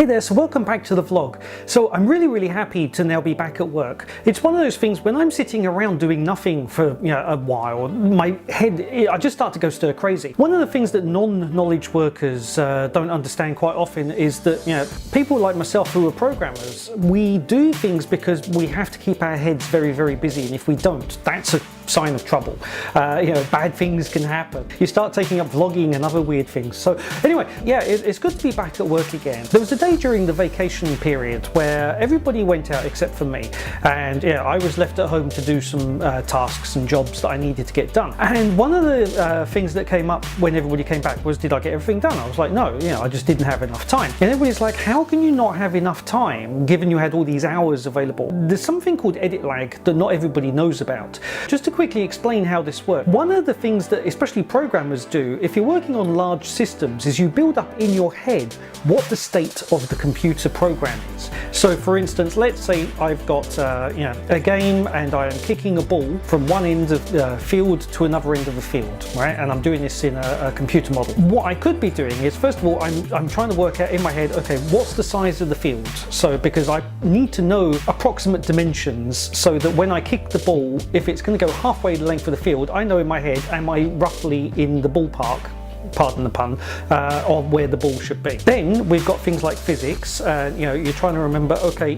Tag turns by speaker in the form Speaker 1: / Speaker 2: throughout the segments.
Speaker 1: Hey there, so welcome back to the vlog. So I'm really happy to now be back at work. It's one of those things when I'm sitting around doing nothing for a while, my head, I just start to go stir crazy. One of the things that non-knowledge workers don't understand quite often is that people like myself who are programmers, we do things because we have to keep our heads very busy, and if we don't, that's a sign of trouble. Bad things can happen. You start taking up vlogging and other weird things. So anyway, yeah, it's good to be back at work again. There was a day during the vacation period where everybody went out except for me, and I was left at home to do some tasks and jobs that I needed to get done. And one of the things that came up when everybody came back was, did I get everything done? I was like, no, I just didn't have enough time. And everybody's like, how can you not have enough time given you had all these hours available? There's something called edit lag that not everybody knows about. Just to quickly explain how this works. One of the things that especially programmers do if you're working on large systems is you build up in your head what the state of the computer program is. So for instance, let's say I've got a game and I am kicking a ball from one end of the field to another end of the field, right? And I'm doing this in a computer model. What I could be doing is, first of all, I'm trying to work out in my head, okay, what's the size of the field? So because I need to know approximate dimensions so that when I kick the ball, if it's going to go halfway the length of the field, I know in my head, am I roughly in the ballpark, pardon the pun, of where the ball should be. Then we've got things like physics. You're trying to remember, okay,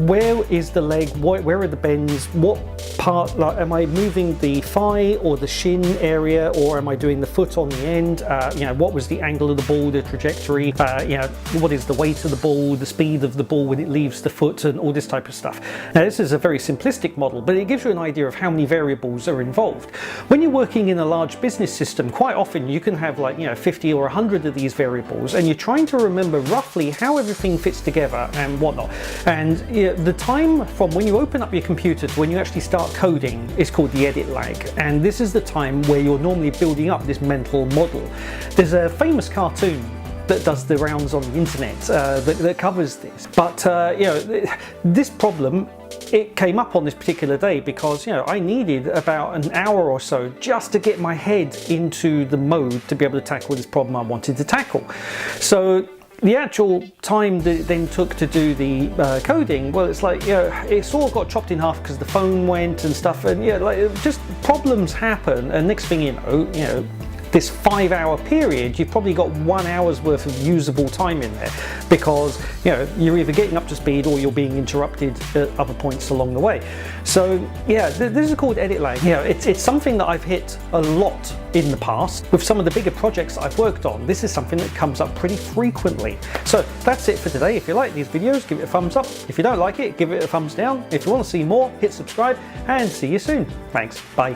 Speaker 1: where is the leg, where are the bends, what part, like, am I moving the thigh or the shin area, or am I doing the foot on the end? What was the angle of the ball, the trajectory, what is the weight of the ball, the speed of the ball when it leaves the foot, and all this type of stuff. Now this is a very simplistic model, but it gives you an idea of how many variables are involved. When you're working in a large business system, quite often you can have like 50 or 100 of these variables, and you're trying to remember roughly how everything fits together and whatnot. And the time from when you open up your computer to when you actually start coding is called the edit lag, and this is the time where you're normally building up this mental model. There's a famous cartoon that does the rounds on the internet that covers this, but this problem, it came up on this particular day because I needed about an hour or so just to get my head into the mode to be able to tackle this problem I wanted to tackle. So the actual time that it then took to do the coding, well, it's like it sort of got chopped in half because the phone went and stuff, and just problems happen, and next thing you know, this 5-hour period, you've probably got 1 hour's worth of usable time in there, because you're either getting up to speed or you're being interrupted at other points along the way. So yeah, this is called edit lag. It's something that I've hit a lot in the past with some of the bigger projects I've worked on. This is something that comes up pretty frequently. So that's it for today. If you like these videos, give it a thumbs up. If you don't like it, give it a thumbs down. If you want to see more, hit subscribe, and see you soon. Thanks, bye.